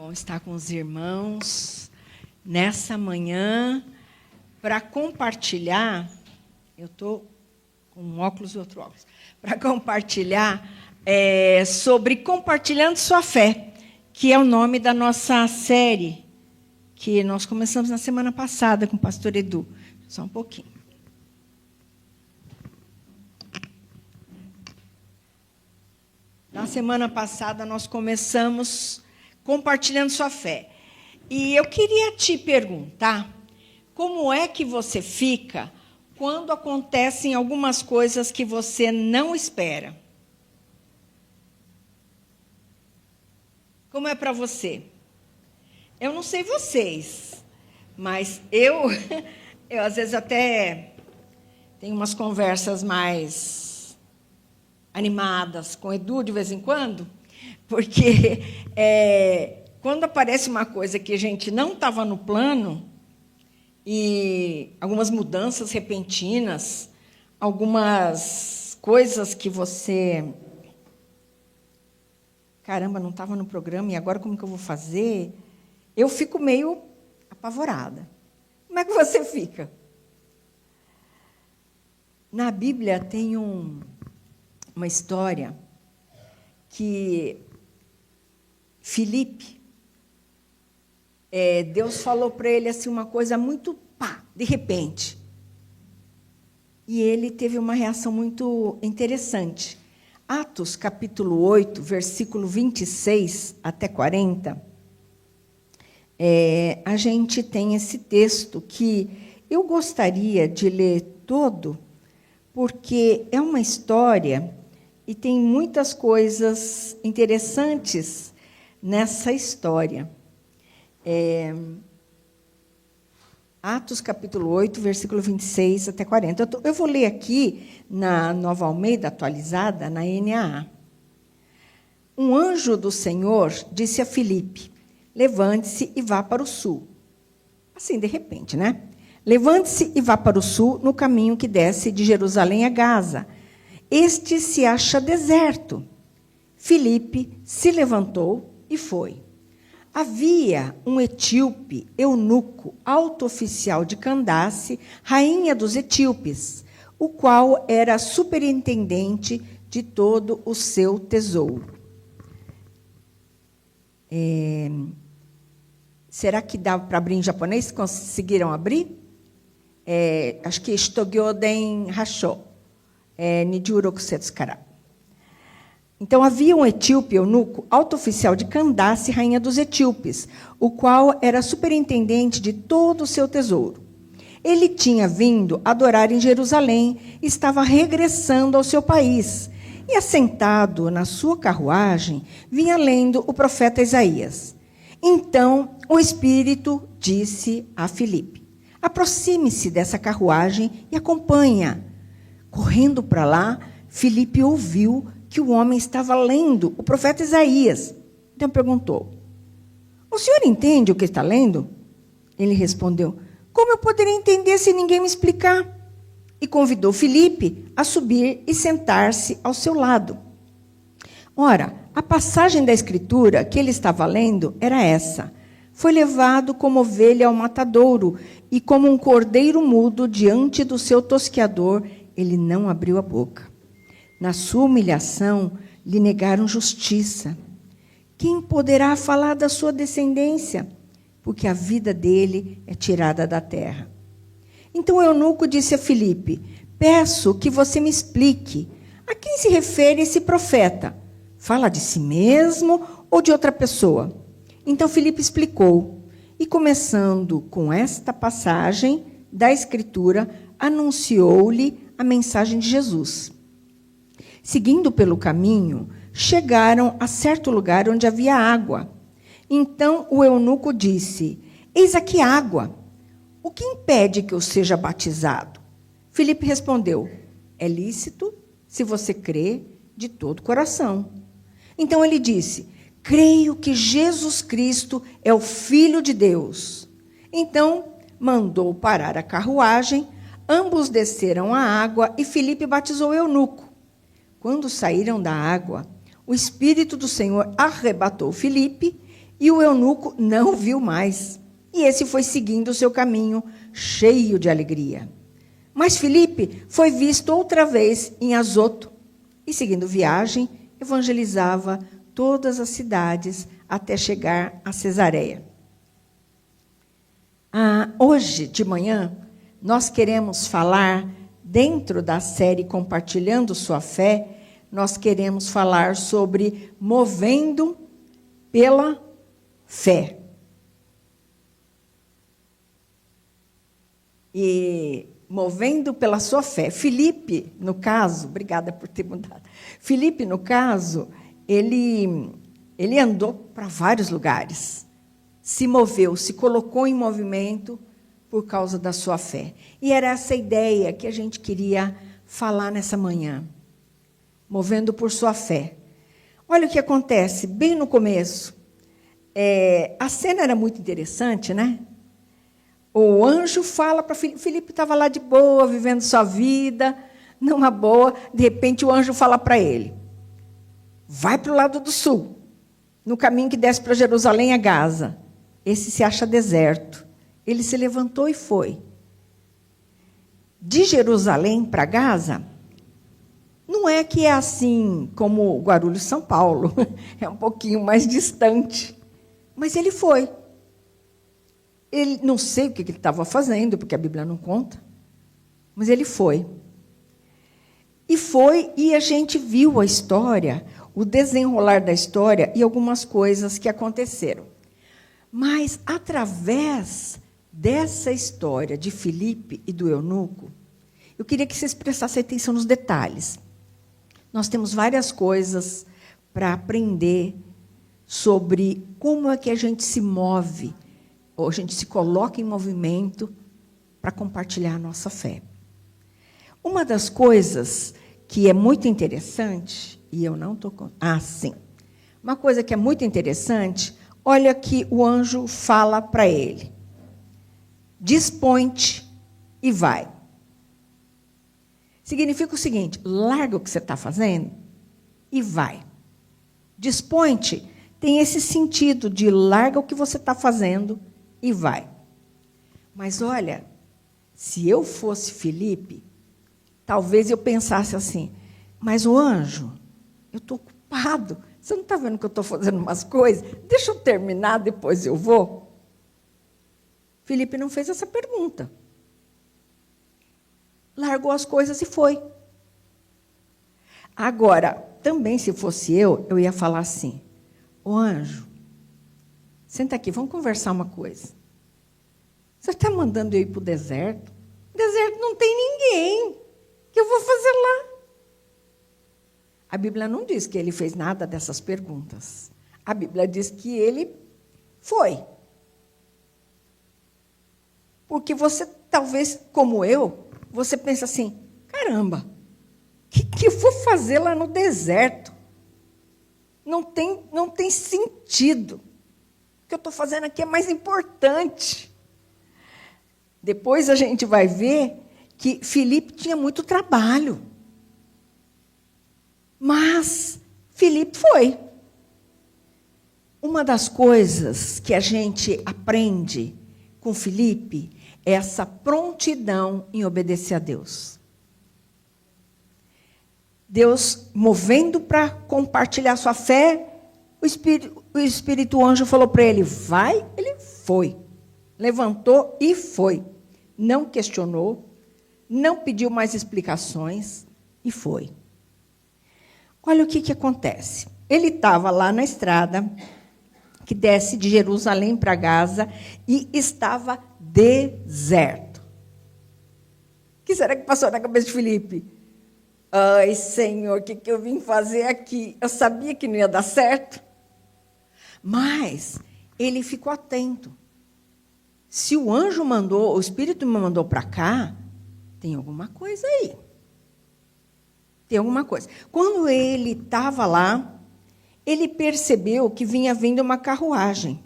Bom estar com os irmãos nessa manhã para compartilhar. Eu estou com um óculos e outro óculos. Para compartilhar sobre Compartilhando Sua Fé, que é o nome da nossa série, que nós começamos na semana passada com o pastor Edu. Só um pouquinho. Na semana passada, nós começamos compartilhando sua fé. E eu queria te perguntar, como é que você fica quando acontecem algumas coisas que você não espera? Como é para você? Eu não sei vocês, mas eu às vezes até tenho umas conversas mais animadas com o Edu de vez em quando, porque quando aparece uma coisa que a gente não estava no plano, e algumas mudanças repentinas, algumas coisas que você... Caramba, não estava no programa, e agora como que eu vou fazer? Eu fico meio apavorada. Como é que você fica? Na Bíblia tem uma história que Filipe, Deus falou para ele assim, uma coisa muito de repente. E ele teve uma reação muito interessante. Atos, capítulo 8, versículo 26 até 40, a gente tem esse texto que eu gostaria de ler todo, porque é uma história e tem muitas coisas interessantes nessa história. Atos, capítulo 8, versículo 26 até 40. Eu vou ler aqui na Nova Almeida atualizada, na NAA. Um anjo do Senhor disse a Filipe, levante-se e vá para o sul. Assim, de repente, né? Levante-se e vá para o sul, no caminho que desce de Jerusalém a Gaza. Este se acha deserto. Filipe se levantou e foi. Havia um etíope, eunuco, alto oficial de Candace, rainha dos etíopes, o qual era superintendente de todo o seu tesouro. Será que dá para abrir em japonês? Conseguiram abrir? Acho que Shitogyoden Hasho. Nijuro Kusetsu-kara. Então, havia um etíope eunuco, alto oficial de Candace, rainha dos etíopes, o qual era superintendente de todo o seu tesouro. Ele tinha vindo adorar em Jerusalém e estava regressando ao seu país. E, assentado na sua carruagem, vinha lendo o profeta Isaías. Então, o Espírito disse a Filipe, aproxime-se dessa carruagem e acompanha. Correndo para lá, Filipe ouviu que o homem estava lendo o profeta Isaías. Então perguntou, o senhor entende o que está lendo? Ele respondeu, como eu poderia entender se ninguém me explicar? E convidou Filipe a subir e sentar-se ao seu lado. Ora, a passagem da Escritura que ele estava lendo era essa. Foi levado como ovelha ao matadouro, e como um cordeiro mudo diante do seu tosqueador, ele não abriu a boca. Na sua humilhação, lhe negaram justiça. Quem poderá falar da sua descendência? Porque a vida dele é tirada da terra. Então o eunuco disse a Filipe, peço que você me explique, a quem se refere esse profeta? Fala de si mesmo ou de outra pessoa? Então Filipe explicou, e começando com esta passagem da Escritura, anunciou-lhe a mensagem de Jesus. Seguindo pelo caminho, chegaram a certo lugar onde havia água. Então o eunuco disse, eis aqui água. O que impede que eu seja batizado? Filipe respondeu, é lícito se você crê de todo o coração. Então ele disse, creio que Jesus Cristo é o Filho de Deus. Então mandou parar a carruagem, ambos desceram a água e Filipe batizou o eunuco. Quando saíram da água, o Espírito do Senhor arrebatou Filipe E o eunuco não viu mais. E esse foi seguindo o seu caminho, cheio de alegria. Mas Filipe foi visto outra vez em Azoto, e seguindo viagem, evangelizava todas as cidades até chegar a Cesareia. Hoje de manhã, nós queremos falar, dentro da série Compartilhando Sua Fé, nós queremos falar sobre movendo pela fé. E movendo pela sua fé. Filipe, no caso, obrigada por ter mudado. Filipe, no caso, ele andou para vários lugares. Se moveu, se colocou em movimento por causa da sua fé. E era essa ideia que a gente queria falar nessa manhã. Movendo por sua fé. Olha o que acontece, bem no começo. A cena era muito interessante, né? O anjo fala para Filipe. Filipe estava lá de boa, vivendo sua vida, numa boa. De repente, o anjo fala para ele: vai para o lado do sul, no caminho que desce para Jerusalém, a Gaza. Esse se acha deserto. Ele se levantou e foi. De Jerusalém para Gaza, não é que é assim como Guarulhos, São Paulo. É um pouquinho mais distante. Mas ele foi. Ele, não sei o que ele estava fazendo, porque a Bíblia não conta, mas ele foi. E a gente viu a história, o desenrolar da história e algumas coisas que aconteceram. Mas, através dessa história de Filipe e do eunuco, eu queria que vocês prestassem atenção nos detalhes. Nós temos várias coisas para aprender sobre como é que a gente se move, ou a gente se coloca em movimento para compartilhar a nossa fé. Uma das coisas que é muito interessante, e eu não estou... sim. Uma coisa que é muito interessante, olha que o anjo fala para ele: dispõe-te e vai. Significa o seguinte: larga o que você está fazendo e vai. Dispõe-te tem esse sentido de larga o que você está fazendo e vai. Mas olha, se eu fosse Filipe, talvez eu pensasse assim: mas o anjo, eu estou ocupado, você não está vendo que eu estou fazendo umas coisas? Deixa eu terminar, depois eu vou. Filipe não fez essa pergunta. Largou as coisas e foi. Agora, também se fosse eu ia falar assim: ô anjo, senta aqui, vamos conversar uma coisa. Você está mandando eu ir para o deserto? No deserto não tem ninguém. O que eu vou fazer lá? A Bíblia não diz que ele fez nada dessas perguntas. A Bíblia diz que ele foi. Porque você, talvez, como eu, você pensa assim: caramba, o que eu vou fazer lá no deserto? Não tem sentido. O que eu estou fazendo aqui é mais importante. Depois a gente vai ver que Filipe tinha muito trabalho. Mas Filipe foi. Uma das coisas que a gente aprende com Filipe é essa prontidão em obedecer a Deus. Deus movendo para compartilhar sua fé, o Espírito Anjo falou para ele: vai, ele foi. Levantou e foi. Não questionou, não pediu mais explicações e foi. Olha o que acontece. Ele estava lá na estrada que desce de Jerusalém para Gaza e estava deserto. O que será que passou na cabeça de Filipe? Ai, Senhor, o que eu vim fazer aqui? Eu sabia que não ia dar certo. Mas ele ficou atento. Se o anjo mandou, o Espírito me mandou para cá, tem alguma coisa aí. Tem alguma coisa. Quando ele estava lá, ele percebeu que vinha vindo uma carruagem.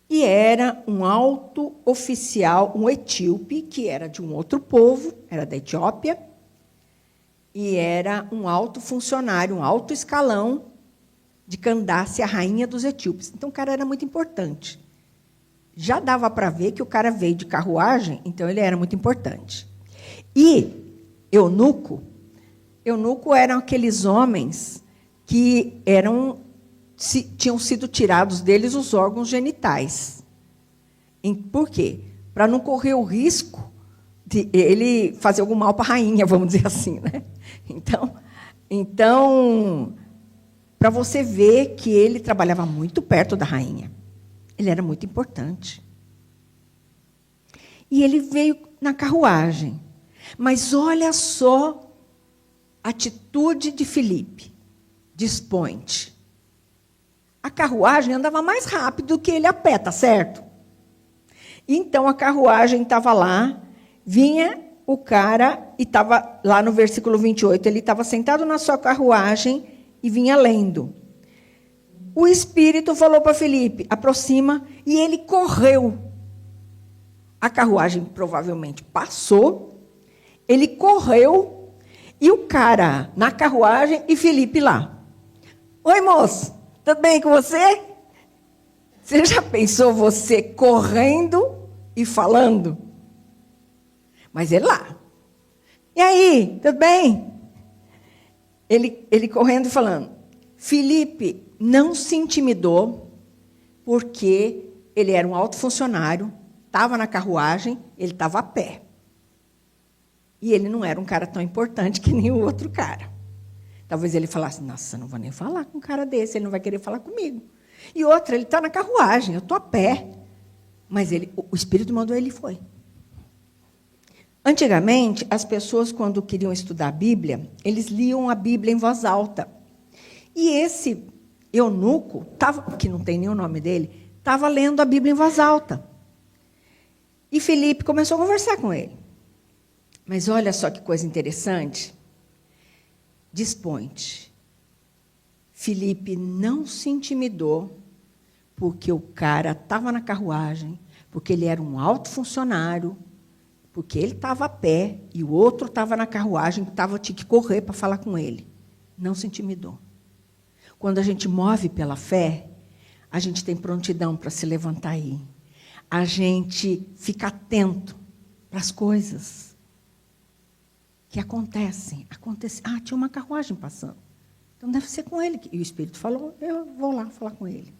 E era um alto oficial, um etíope, que era de um outro povo, era da Etiópia, e era um alto funcionário, um alto escalão de Candace, a rainha dos etíopes. Então, o cara era muito importante. Já dava para ver que o cara veio de carruagem, então ele era muito importante. E eunuco eram aqueles homens que tinham sido tirados deles os órgãos genitais. Por quê? Para não correr o risco de ele fazer algum mal para a rainha, vamos dizer assim, né? Então, para você ver que ele trabalhava muito perto da rainha. Ele era muito importante. E ele veio na carruagem. Mas olha só a atitude de Filipe. Dispõe-te. A carruagem andava mais rápido do que ele a pé, tá certo? Então, a carruagem estava lá, vinha o cara, e estava lá no versículo 28, ele estava sentado na sua carruagem e vinha lendo. O Espírito falou para Filipe, aproxima, e ele correu. A carruagem provavelmente passou, ele correu, e o cara na carruagem e Filipe lá. Oi, moço, tudo bem com você? Você já pensou você correndo e falando? Mas ele lá. E aí, tudo bem? Ele correndo e falando. Filipe não se intimidou, porque ele era um alto funcionário, estava na carruagem, ele estava a pé. E ele não era um cara tão importante que nem o outro cara. Talvez ele falasse, nossa, não vou nem falar com um cara desse, ele não vai querer falar comigo. E outra, ele está na carruagem, eu estou a pé. Mas o Espírito mandou ele e foi. Antigamente, as pessoas, quando queriam estudar a Bíblia, eles liam a Bíblia em voz alta. E esse eunuco, que não tem nem o nome dele, estava lendo a Bíblia em voz alta. E Filipe começou a conversar com ele. Mas olha só que coisa interessante. Dispõe-te. Filipe não se intimidou, porque o cara estava na carruagem, porque ele era um alto funcionário, porque ele estava a pé e o outro estava na carruagem, tinha que correr para falar com ele. Não se intimidou. Quando a gente move pela fé, a gente tem prontidão para se levantar aí. A gente fica atento para as coisas que acontecem. Tinha uma carruagem passando. Então, deve ser com ele. E o Espírito falou, eu vou lá falar com ele.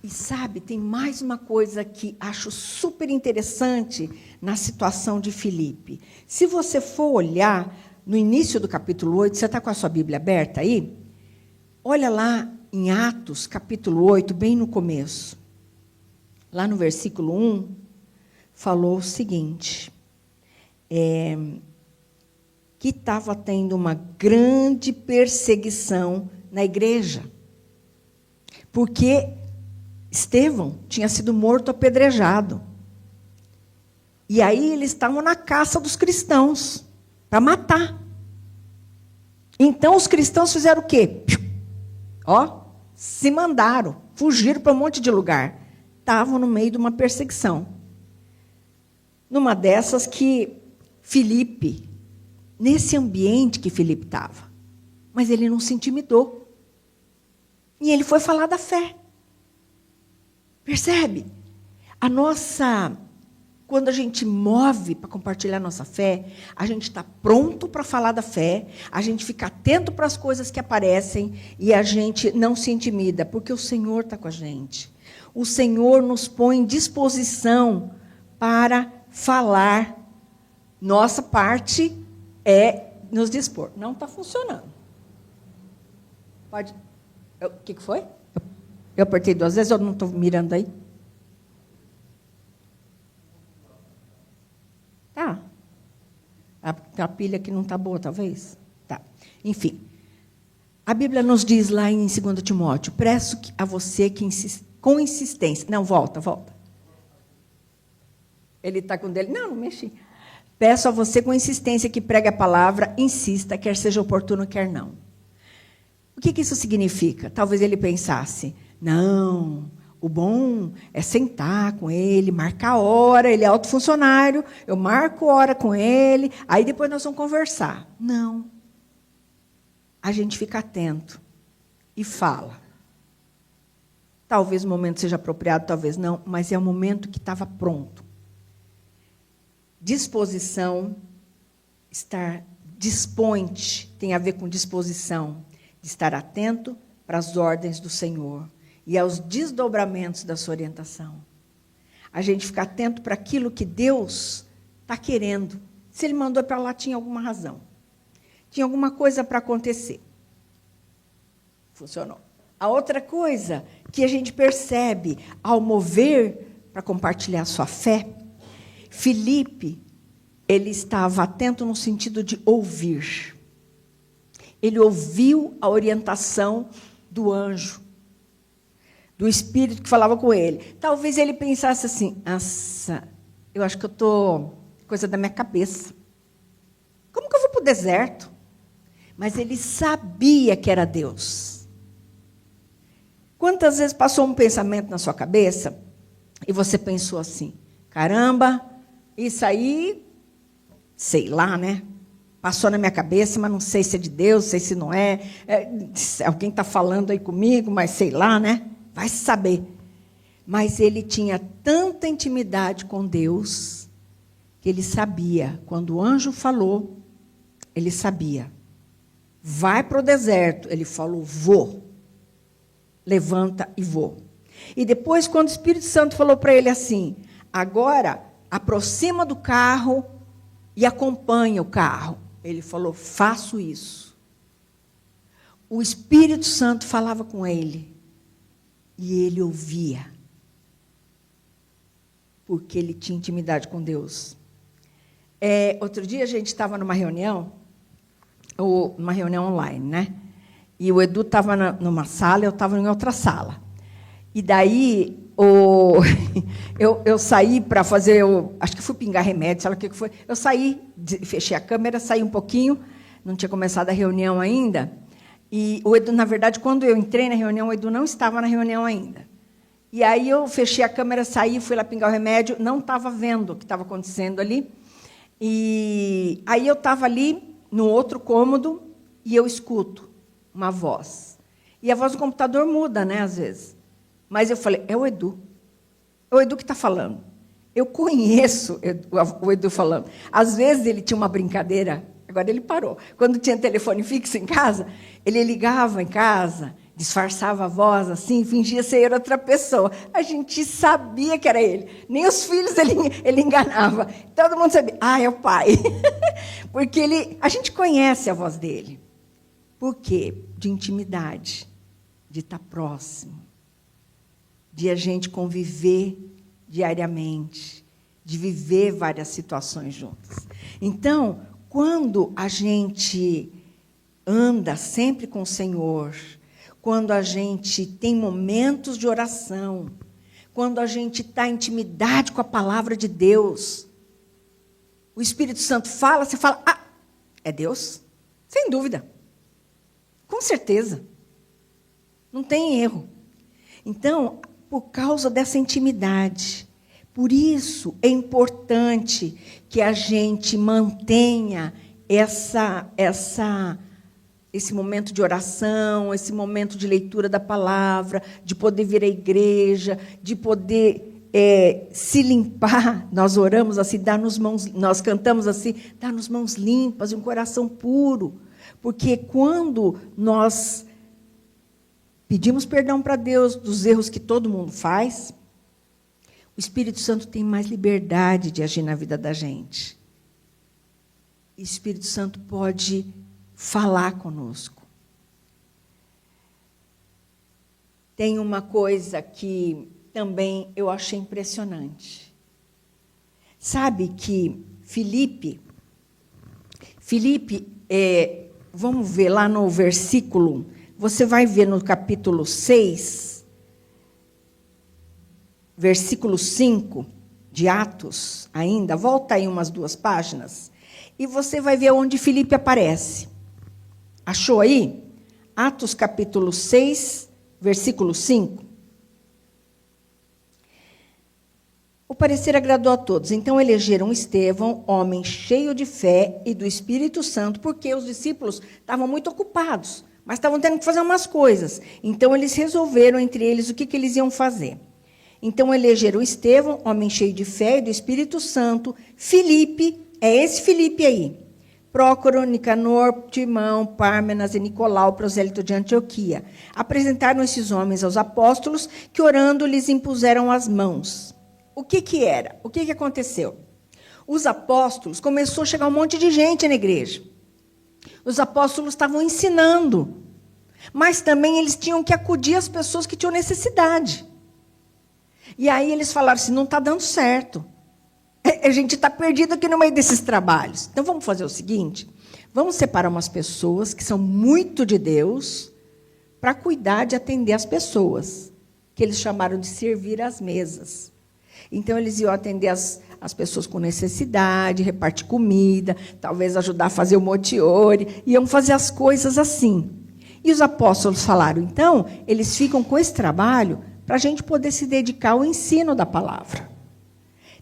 E, sabe, tem mais uma coisa que acho super interessante na situação de Filipe. Se você for olhar no início do capítulo 8, você está com a sua Bíblia aberta aí? Olha lá em Atos, capítulo 8, bem no começo. Lá no versículo 1, falou o seguinte, que estava tendo uma grande perseguição na igreja. Porque Estevão tinha sido morto apedrejado. E aí eles estavam na caça dos cristãos, para matar. Então os cristãos fizeram o quê? Se mandaram, fugiram para um monte de lugar. Estavam no meio de uma perseguição. Numa dessas que Filipe, nesse ambiente que Filipe estava, mas ele não se intimidou. E ele foi falar da fé. Percebe? Quando a gente move para compartilhar a nossa fé, a gente está pronto para falar da fé, a gente fica atento para as coisas que aparecem e a gente não se intimida, porque o Senhor está com a gente. O Senhor nos põe em disposição para falar. Nossa parte é nos dispor. Não está funcionando. Pode. O que foi? Eu apertei 2 vezes, eu não estou mirando aí? Tá. A pilha aqui não está boa, talvez? Tá. Enfim. A Bíblia nos diz lá em 2 Timóteo, peço a você que com insistência... Não, volta. Ele está com dele. Não mexi. Peço a você com insistência que pregue a palavra, insista, quer seja oportuno, quer não. O que isso significa? Talvez ele pensasse... Não, o bom é sentar com ele, marcar hora, ele é alto funcionário, eu marco hora com ele, aí depois nós vamos conversar. Não. A gente fica atento e fala. Talvez o momento seja apropriado, talvez não, mas é o momento que estava pronto. Disposição, estar disponte, tem a ver com disposição, de estar atento para as ordens do Senhor e aos desdobramentos da sua orientação. A gente ficar atento para aquilo que Deus está querendo. Se Ele mandou para lá, tinha alguma razão. Tinha alguma coisa para acontecer. Funcionou. A outra coisa que a gente percebe ao mover para compartilhar a sua fé, Filipe, ele estava atento no sentido de ouvir. Ele ouviu a orientação do anjo, do Espírito que falava com ele. Talvez ele pensasse assim, nossa, eu acho que eu estou... coisa da minha cabeça. Como que eu vou para o deserto? Mas ele sabia que era Deus. Quantas vezes passou um pensamento na sua cabeça e você pensou assim, caramba, isso aí, sei lá, né? Passou na minha cabeça, mas não sei se é de Deus, não sei se não é. Alguém está falando aí comigo, mas sei lá, né? Vai saber. Mas ele tinha tanta intimidade com Deus que ele sabia. Quando o anjo falou, ele sabia. Vai para o deserto. Ele falou, vou. Levanta e vou. E depois, quando o Espírito Santo falou para ele assim, agora, aproxima do carro e acompanha o carro. Ele falou, faço isso. O Espírito Santo falava com ele. E ele ouvia. Porque ele tinha intimidade com Deus. Outro dia a gente estava numa reunião online, né? E o Edu estava numa sala, eu estava em outra sala. E daí eu saí para fazer, acho que fui pingar remédio, sei lá o que foi. Eu saí, fechei a câmera, saí um pouquinho, não tinha começado a reunião ainda. E o Edu, na verdade, quando eu entrei na reunião, o Edu não estava na reunião ainda. E aí eu fechei a câmera, saí, fui lá pingar o remédio, não estava vendo o que estava acontecendo ali. E aí eu estava ali, no outro cômodo, e eu escuto uma voz. E a voz do computador muda, né, às vezes. Mas eu falei, é o Edu. É o Edu que está falando. Eu conheço o Edu falando. Às vezes ele tinha uma brincadeira, agora ele parou. Quando tinha telefone fixo em casa, ele ligava em casa, disfarçava a voz assim, fingia ser outra pessoa. A gente sabia que era ele. Nem os filhos ele enganava. Todo mundo sabia. Ah, é o pai. Porque a gente conhece a voz dele. Por quê? De intimidade, de estar próximo, de a gente conviver diariamente, de viver várias situações juntas. Então, quando a gente anda sempre com o Senhor, quando a gente tem momentos de oração, quando a gente está em intimidade com a palavra de Deus, o Espírito Santo fala, você fala, ah, é Deus? Sem dúvida. Com certeza. Não tem erro. Então, por causa dessa intimidade, por isso é importante que a gente mantenha esse momento de oração, esse momento de leitura da palavra, de poder vir à igreja, de poder se limpar. Nós oramos assim, nós cantamos assim, dá-nos mãos limpas e um coração puro. Porque quando nós pedimos perdão para Deus dos erros que todo mundo faz, o Espírito Santo tem mais liberdade de agir na vida da gente. E o Espírito Santo pode falar conosco. Tem uma coisa que também eu achei impressionante. Sabe que Filipe, vamos ver lá no versículo, você vai ver no capítulo 6, versículo 5 de Atos, ainda, volta aí umas 2 páginas, e você vai ver onde Filipe aparece. Achou aí? Atos capítulo 6, versículo 5. O parecer agradou a todos. Então elegeram Estevão, homem cheio de fé e do Espírito Santo, porque os discípulos estavam muito ocupados, mas estavam tendo que fazer umas coisas. Então, eles resolveram entre eles o que eles iam fazer. Então, elegeram Estevão, homem cheio de fé e do Espírito Santo, Filipe, é esse Filipe aí, Prócoro, Nicanor, Timão, Pármenas e Nicolau, prosélito de Antioquia. Apresentaram esses homens aos apóstolos, que orando lhes impuseram as mãos. O que era? O que aconteceu? Os apóstolos, começou a chegar um monte de gente na igreja. Os apóstolos estavam ensinando, mas também eles tinham que acudir as pessoas que tinham necessidade. E aí eles falaram assim, não está dando certo. A gente está perdido aqui no meio desses trabalhos. Então, vamos fazer o seguinte, vamos separar umas pessoas que são muito de Deus para cuidar de atender as pessoas, que eles chamaram de servir às mesas. Então, eles iam atender as pessoas com necessidade, repartir comida, talvez ajudar a fazer o motiore, iam fazer as coisas assim. E os apóstolos falaram, então, eles ficam com esse trabalho para a gente poder se dedicar ao ensino da palavra.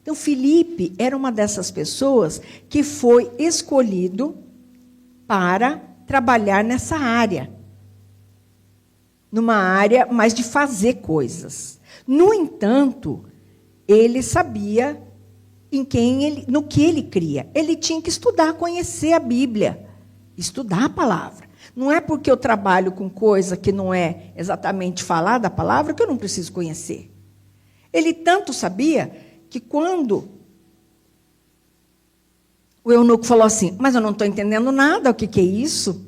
Então, Filipe era uma dessas pessoas que foi escolhido para trabalhar nessa área. Numa área mais de fazer coisas. No entanto, ele sabia no que ele cria. Ele tinha que estudar, conhecer a Bíblia, estudar a palavra. Não é porque eu trabalho com coisa que não é exatamente falar da palavra que eu não preciso conhecer. Ele tanto sabia que quando o eunuco falou assim, mas eu não estou entendendo nada, o que é isso?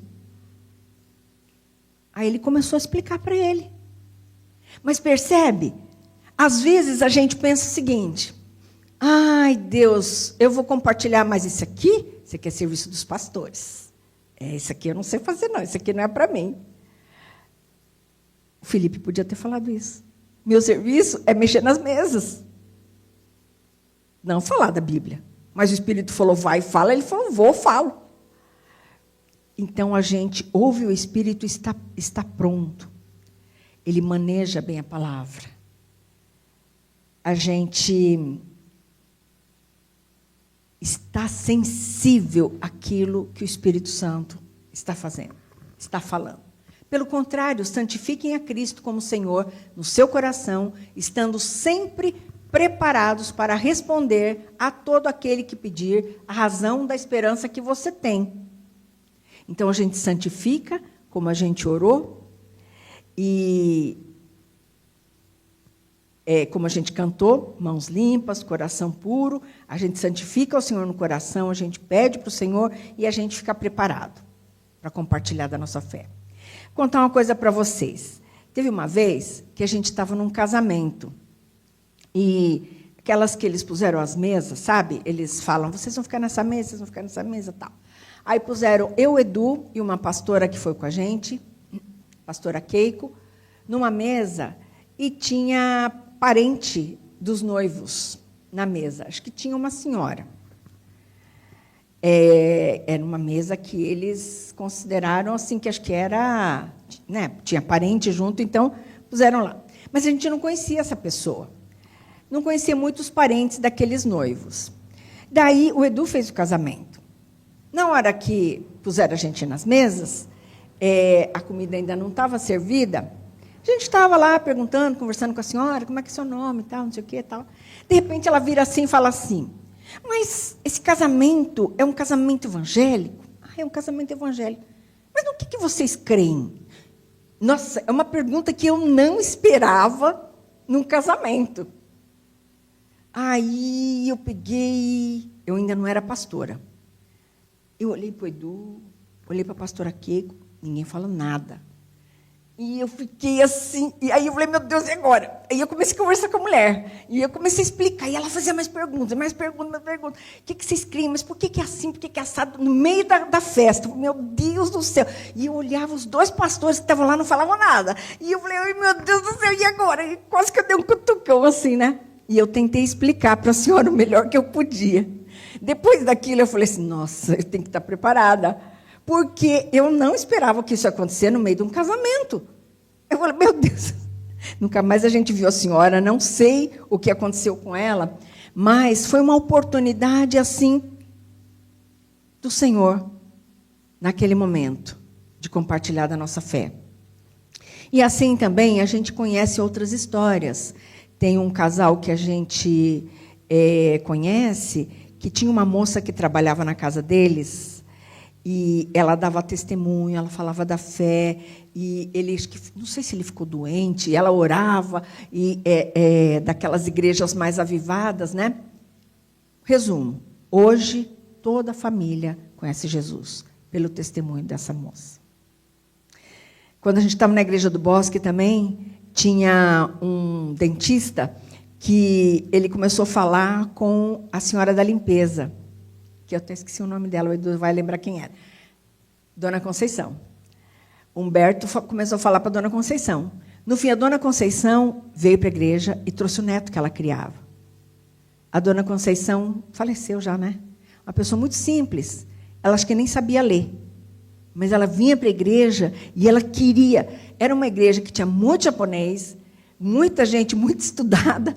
Aí ele começou a explicar para ele. Mas percebe? Às vezes a gente pensa o seguinte, ai Deus, eu vou compartilhar mais isso aqui é serviço dos pastores. Isso aqui eu não sei fazer não, isso aqui não é para mim. O Filipe podia ter falado isso. Meu serviço é mexer nas mesas. Não falar da Bíblia. Mas o Espírito falou, vai, fala. Ele falou, vou, falo. Então, a gente ouve o Espírito e está pronto. Ele maneja bem a palavra. A gente está sensível àquilo que o Espírito Santo está fazendo, está falando. Pelo contrário, santifiquem a Cristo como Senhor no seu coração, estando sempre preparados para responder a todo aquele que pedir a razão da esperança que você tem. Então, a gente santifica, como a gente orou, e como a gente cantou, mãos limpas, coração puro, a gente santifica o Senhor no coração, a gente pede para o Senhor e a gente fica preparado para compartilhar da nossa fé. Vou contar uma coisa para vocês. Teve uma vez que a gente estava num casamento, e aquelas que eles puseram as mesas, sabe? Eles falam, vocês vão ficar nessa mesa, vocês vão ficar nessa mesa, tal. Aí puseram eu, Edu, e uma pastora que foi com a gente, pastora Keiko, numa mesa, e tinha parente dos noivos na mesa. Acho que tinha uma senhora. Era uma mesa que eles consideraram assim, que acho que era, né, tinha parente junto, então puseram lá. Mas a gente não conhecia essa pessoa. Não conhecia muitos parentes daqueles noivos. Daí, o Edu fez o casamento. Na hora que puseram a gente nas mesas, a comida ainda não estava servida, a gente estava lá perguntando, conversando com a senhora, como é que é seu nome, tal, não sei o quê, tal. De repente, ela vira assim e fala assim, mas esse casamento é um casamento evangélico? É um casamento evangélico. Mas no que vocês creem? Nossa, é uma pergunta que eu não esperava num casamento. Aí eu peguei, eu ainda não era pastora. Eu olhei para o Edu, olhei para a pastora Keiko, ninguém falou nada. E eu fiquei assim, e aí eu falei, meu Deus, e agora? Aí eu comecei a conversar com a mulher, e eu comecei a explicar, e ela fazia mais perguntas, mais perguntas, mais perguntas. O que vocês creem? Mas por que é assim? Por que é assado? No meio da festa, meu Deus do céu. E eu olhava, os dois pastores que estavam lá não falavam nada. E eu falei, ai, meu Deus do céu, e agora? E quase que eu dei um cutucão assim, né? E eu tentei explicar para a senhora o melhor que eu podia. Depois daquilo, eu falei assim, nossa, eu tenho que estar preparada. Porque eu não esperava que isso ia acontecer no meio de um casamento. Eu falei, meu Deus, nunca mais a gente viu a senhora, não sei o que aconteceu com ela, mas foi uma oportunidade, assim, do Senhor, naquele momento, de compartilhar da nossa fé. E assim também a gente conhece outras histórias. Tem um casal que a gente conhece, que tinha uma moça que trabalhava na casa deles, e ela dava testemunho, ela falava da fé, e ele, não sei se ele ficou doente, e ela orava, e daquelas igrejas mais avivadas, né? Resumo, hoje toda a família conhece Jesus, pelo testemunho dessa moça. Quando a gente estava na Igreja do Bosque também, tinha um dentista que ele começou a falar com a senhora da limpeza, que eu até esqueci o nome dela, o Edu vai lembrar quem era. Dona Conceição. Humberto começou a falar para a Dona Conceição. No fim, a Dona Conceição veio para a igreja e trouxe o neto que ela criava. A Dona Conceição faleceu já, né? Uma pessoa muito simples. Ela acho que nem sabia ler. Mas ela vinha para a igreja e ela queria. Era uma igreja que tinha muito japonês, muita gente muito estudada,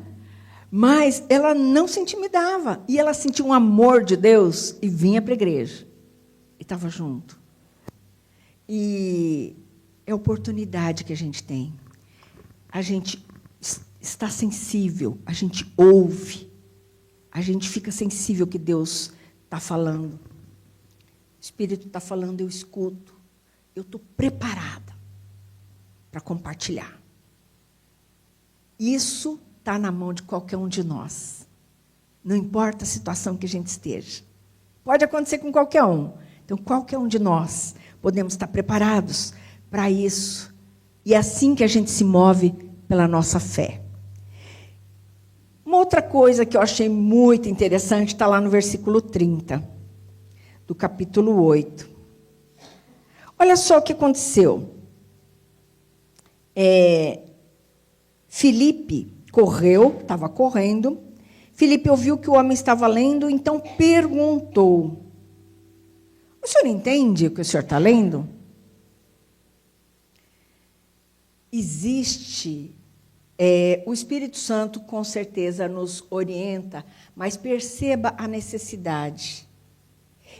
mas ela não se intimidava. E ela sentia um amor de Deus e vinha para a igreja. E estava junto. E é a oportunidade que a gente tem. A gente está sensível, a gente ouve, a gente fica sensível ao que Deus está falando. O Espírito está falando, eu escuto. Eu estou preparada para compartilhar. Isso está na mão de qualquer um de nós. Não importa a situação que a gente esteja. Pode acontecer com qualquer um. Então, qualquer um de nós podemos estar preparados para isso. E é assim que a gente se move pela nossa fé. Uma outra coisa que eu achei muito interessante está lá no versículo 30. Do capítulo 8. Olha só o que aconteceu. Filipe correu, estava correndo. Filipe ouviu que o homem estava lendo, então perguntou: o senhor entende o que o senhor está lendo? Existe, o Espírito Santo com certeza nos orienta, mas perceba a necessidade.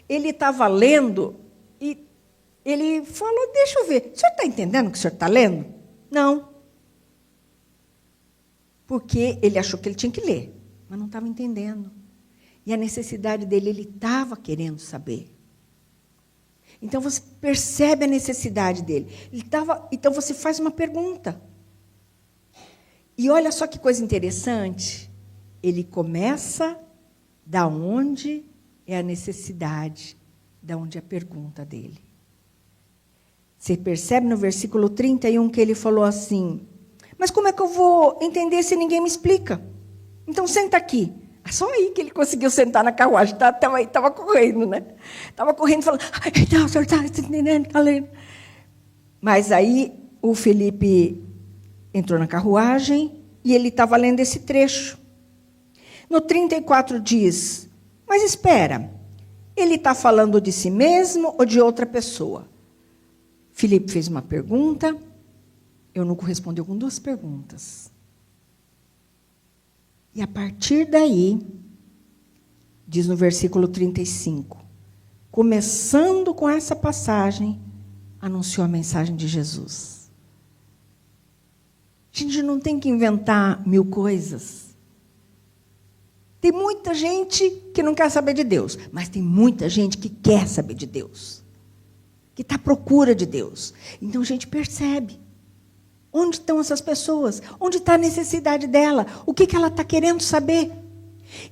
Ele estava lendo e ele falou, deixa eu ver, o senhor está entendendo o que o senhor está lendo? Não. Porque ele achou que ele tinha que ler, mas não estava entendendo. E a necessidade dele, ele estava querendo saber. Então, você percebe a necessidade dele. Então, você faz uma pergunta. E olha só que coisa interessante. Ele começa da onde é a necessidade, da onde é a pergunta dele. Você percebe no versículo 31 que ele falou assim, mas como é que eu vou entender se ninguém me explica? Então, senta aqui. Só aí que ele conseguiu sentar na carruagem. Estava correndo, né? Estava correndo, falando, não, o senhor está entendendo, está lendo. Mas aí o Filipe entrou na carruagem e ele estava lendo esse trecho. No 34 diz, mas espera, ele está falando de si mesmo ou de outra pessoa? Filipe fez uma pergunta, Eunuco respondeu com 2 perguntas. E a partir daí, diz no versículo 35, começando com essa passagem, anunciou a mensagem de Jesus. A gente não tem que inventar 1000 coisas. Tem muita gente que não quer saber de Deus, mas tem muita gente que quer saber de Deus, que está à procura de Deus. Então a gente percebe. Onde estão essas pessoas? Onde está a necessidade dela? O que ela está querendo saber?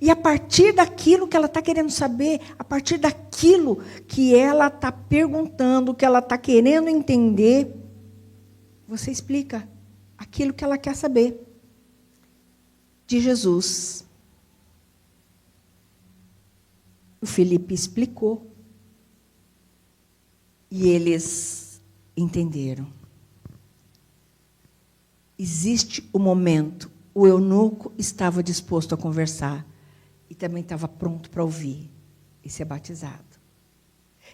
E a partir daquilo que ela está querendo saber, a partir daquilo que ela está perguntando, que ela está querendo entender, você explica aquilo que ela quer saber de Jesus. O Filipe explicou. E eles entenderam. Existe o momento, o eunuco estava disposto a conversar e também estava pronto para ouvir e ser batizado.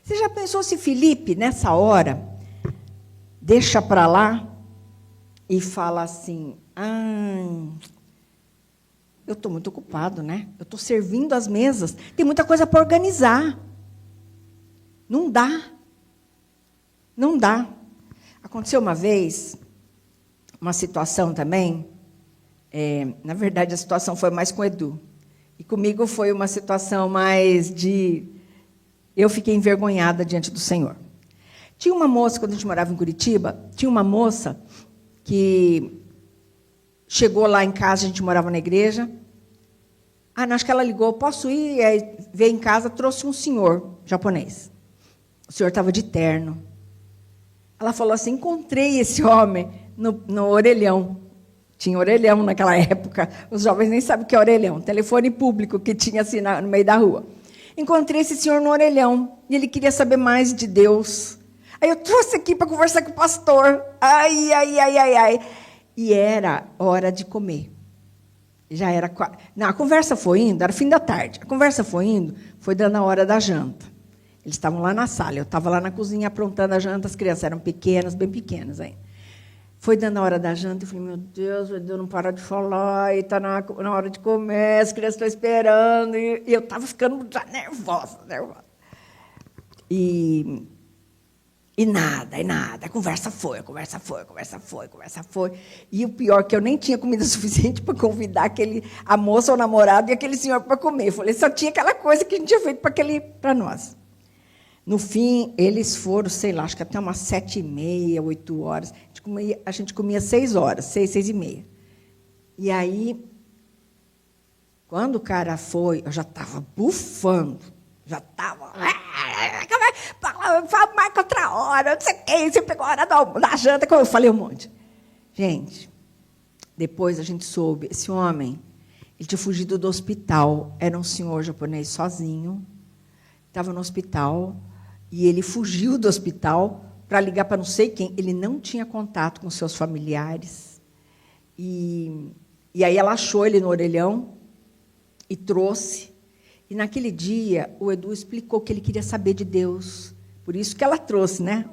Você já pensou se Filipe, nessa hora, deixa para lá e fala assim, eu estou muito ocupado, né? Eu estou servindo as mesas, tem muita coisa para organizar. Não dá. Não dá. Aconteceu uma vez, uma situação também, na verdade, a situação foi mais com o Edu. E comigo foi uma situação mais de... Eu fiquei envergonhada diante do Senhor. Tinha uma moça, quando a gente morava em Curitiba, tinha uma moça que chegou lá em casa, a gente morava na igreja. Acho que ela ligou, posso ir? Aí veio em casa, trouxe um senhor japonês. O senhor estava de terno. Ela falou assim, encontrei esse homem no orelhão. Tinha orelhão naquela época. Os jovens nem sabem o que é orelhão. Telefone público que tinha assim no meio da rua. Encontrei esse senhor no orelhão. E ele queria saber mais de Deus. Aí eu trouxe aqui para conversar com o pastor. Ai. E era hora de comer. Já era... Não, a conversa foi indo, era fim da tarde. A conversa foi indo, foi dando a hora da janta. Eles estavam lá na sala, eu estava lá na cozinha aprontando a janta, as crianças eram pequenas, bem pequenas ainda. Foi dando a hora da janta, eu falei, meu Deus, o Edu não para de falar, e está na hora de comer, as crianças estão esperando, e eu estava ficando já nervosa. E nada. A conversa foi. E o pior, que eu nem tinha comida suficiente para convidar a moça, o namorado e aquele senhor para comer. Eu falei, só tinha aquela coisa que a gente tinha feito para nós. No fim, eles foram, sei lá, acho que até umas 7h30, 8 horas. A gente comia 6 horas, 6h30. E aí, quando o cara foi, eu já estava bufando. Já estava... Marca outra hora, não sei o quê. Você pegou a hora da janta, como eu falei um monte. Gente, depois a gente soube, esse homem, ele tinha fugido do hospital. Era um senhor japonês sozinho. Estava no hospital. E ele fugiu do hospital para ligar para não sei quem. Ele não tinha contato com seus familiares. E aí ela achou ele no orelhão e trouxe. E, naquele dia, o Edu explicou que ele queria saber de Deus. Por isso que ela trouxe, né?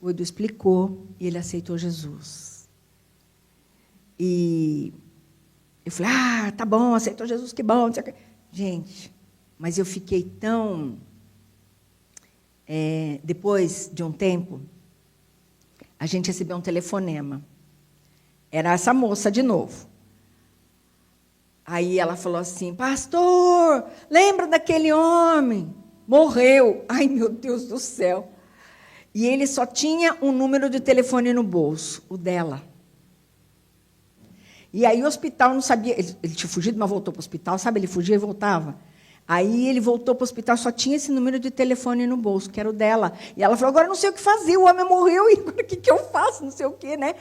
O Edu explicou e ele aceitou Jesus. E eu falei, tá bom, aceitou Jesus, que bom. Gente, mas eu fiquei tão... depois de um tempo, a gente recebeu um telefonema. Era essa moça de novo. Aí ela falou assim, pastor, lembra daquele homem? Morreu. Ai, meu Deus do céu. E ele só tinha um número de telefone no bolso, o dela. E aí o hospital não sabia, ele tinha fugido, mas voltou para o hospital, sabe? Ele fugia e voltava. Aí ele voltou para o hospital, só tinha esse número de telefone no bolso, que era o dela. E ela falou, agora não sei o que fazer, o homem morreu, e agora o que eu faço? Não sei o quê, né?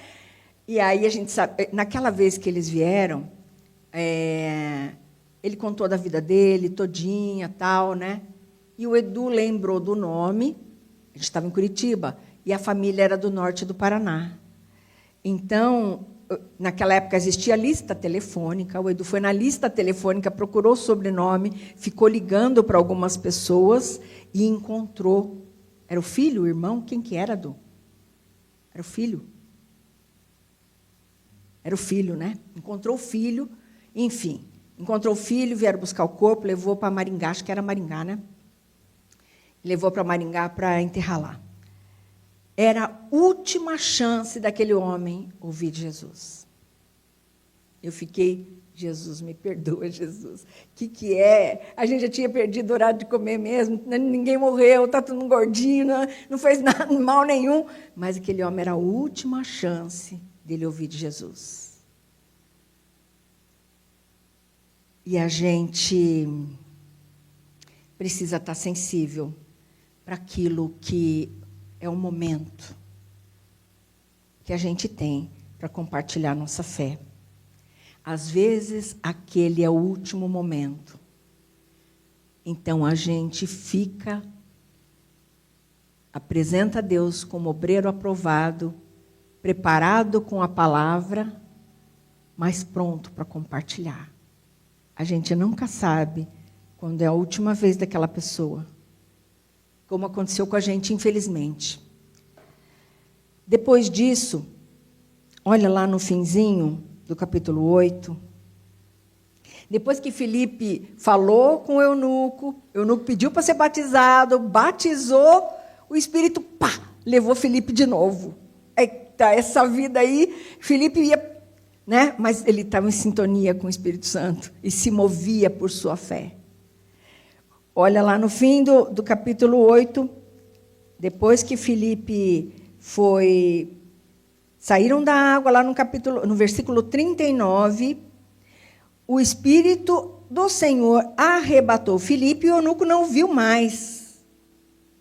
E aí a gente sabe, naquela vez que eles vieram, ele contou da vida dele, todinha, tal, né? E o Edu lembrou do nome, a gente estava em Curitiba, e a família era do norte do Paraná. Então, naquela época existia lista telefônica, o Edu foi na lista telefônica, procurou o sobrenome, ficou ligando para algumas pessoas e encontrou. Era o filho, o irmão? Quem que era, Edu? Era o filho? Era o filho, né? Encontrou o filho, enfim. Encontrou o filho, vieram buscar o corpo, levou para Maringá, acho que era Maringá, né? Levou para Maringá para enterrar lá. Era a última chance daquele homem ouvir de Jesus. Eu fiquei, Jesus, me perdoa, Jesus. O que é? A gente já tinha perdido o horário de comer mesmo, ninguém morreu, está todo mundo gordinho, não fez nada, mal nenhum. Mas aquele homem era a última chance dele ouvir de Jesus. E a gente precisa estar sensível para aquilo que é o momento que a gente tem para compartilhar nossa fé. Às vezes, aquele é o último momento. Então, a gente apresenta a Deus como obreiro aprovado, preparado com a palavra, mas pronto para compartilhar. A gente nunca sabe quando é a última vez daquela pessoa. Como aconteceu com a gente, infelizmente. Depois disso, olha lá no finzinho do capítulo 8. Depois que Filipe falou com o eunuco pediu para ser batizado, batizou, o Espírito, levou Filipe de novo. Eita, essa vida aí, Filipe ia, né? Mas ele estava em sintonia com o Espírito Santo e se movia por sua fé. Olha lá no fim do capítulo 8, depois que Filipe saíram da água, lá no versículo 39, o Espírito do Senhor arrebatou Filipe e o eunuco não o viu mais.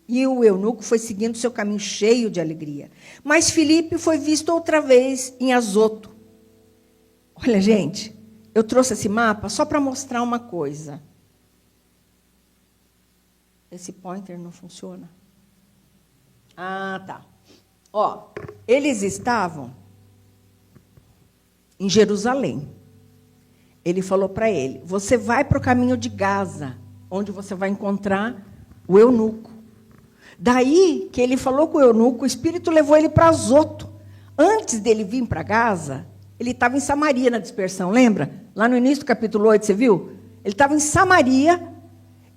E o eunuco foi seguindo seu caminho cheio de alegria. Mas Filipe foi visto outra vez em Azoto. Olha, gente, eu trouxe esse mapa só para mostrar uma coisa. Esse pointer não funciona. Ah, tá. Ó, eles estavam em Jerusalém. Ele falou para ele, você vai para o caminho de Gaza, onde você vai encontrar o eunuco. Daí que ele falou com o eunuco, o Espírito levou ele para Azoto. Antes dele vir para Gaza, ele estava em Samaria na dispersão, lembra? Lá no início do capítulo 8, você viu? Ele estava em Samaria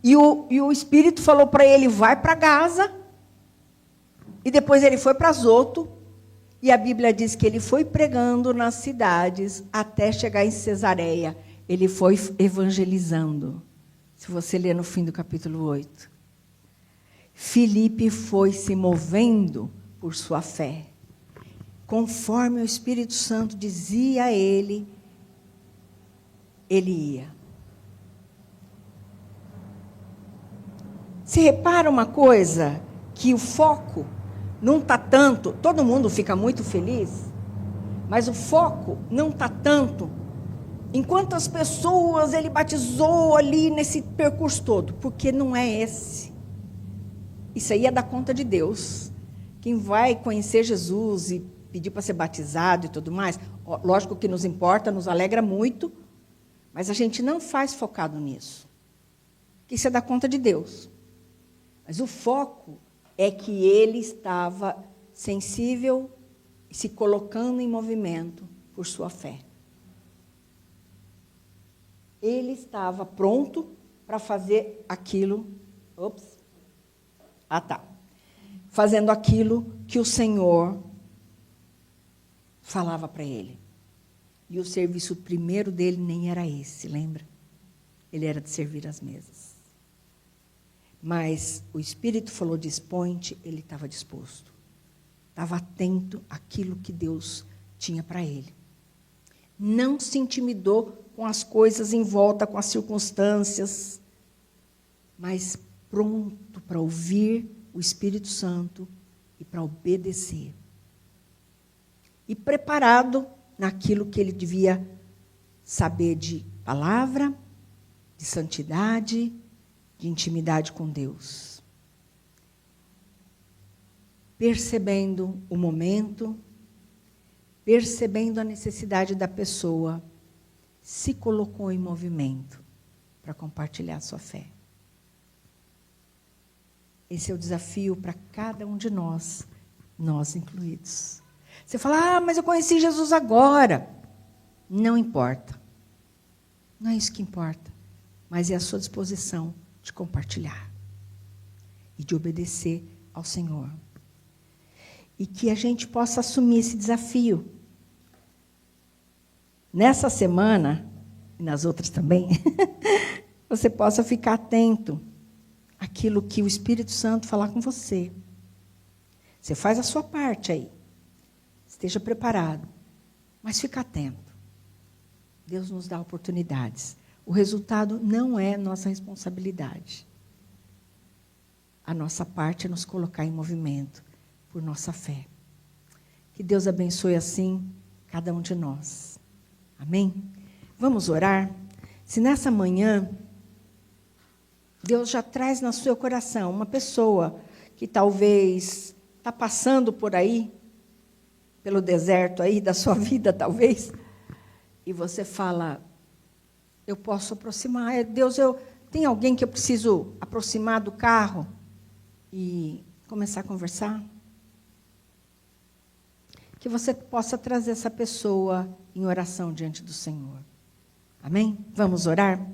e o Espírito falou para ele, vai para Gaza. E depois ele foi para Azoto. E a Bíblia diz que ele foi pregando nas cidades até chegar em Cesareia. Ele foi evangelizando. Se você ler no fim do capítulo 8. Filipe foi se movendo por sua fé. Conforme o Espírito Santo dizia a ele, ele ia. Se repara uma coisa, que o foco não está tanto, todo mundo fica muito feliz, mas o foco não está tanto em quantas pessoas ele batizou ali nesse percurso todo, porque não é esse. Isso aí é da conta de Deus. Quem vai conhecer Jesus e pedir para ser batizado e tudo mais, lógico que nos importa, nos alegra muito, mas a gente não faz focado nisso. Porque isso é da conta de Deus. Mas o foco é que ele estava sensível e se colocando em movimento por sua fé. Ele estava pronto para fazer aquilo. Fazendo aquilo que o Senhor falava para ele. E o serviço primeiro dele nem era esse, lembra? Ele era de servir as mesas. Mas o Espírito falou dispõe-te, ele estava disposto. Estava atento àquilo que Deus tinha para ele. Não se intimidou com as coisas em volta, com as circunstâncias, mas pronto para ouvir o Espírito Santo e para obedecer. E preparado naquilo que ele devia saber de palavra, de santidade, de intimidade com Deus. Percebendo o momento, percebendo a necessidade da pessoa, se colocou em movimento para compartilhar sua fé. Esse é o desafio para cada um de nós, nós incluídos. Você fala, mas eu conheci Jesus agora. Não importa. Não é isso que importa. Mas é a sua disposição de compartilhar. E de obedecer ao Senhor. E que a gente possa assumir esse desafio. Nessa semana, e nas outras também, você possa ficar atento àquilo que o Espírito Santo falar com você. Você faz a sua parte aí. Esteja preparado. Mas fica atento. Deus nos dá oportunidades. O resultado não é nossa responsabilidade. A nossa parte é nos colocar em movimento por nossa fé. Que Deus abençoe assim cada um de nós. Amém? Vamos orar? Se nessa manhã Deus já traz no seu coração uma pessoa que talvez está passando por aí, pelo deserto aí da sua vida, talvez, e você fala, eu posso aproximar, Deus, tem alguém que eu preciso aproximar do carro e começar a conversar? Que você possa trazer essa pessoa em oração diante do Senhor. Amém? Vamos orar?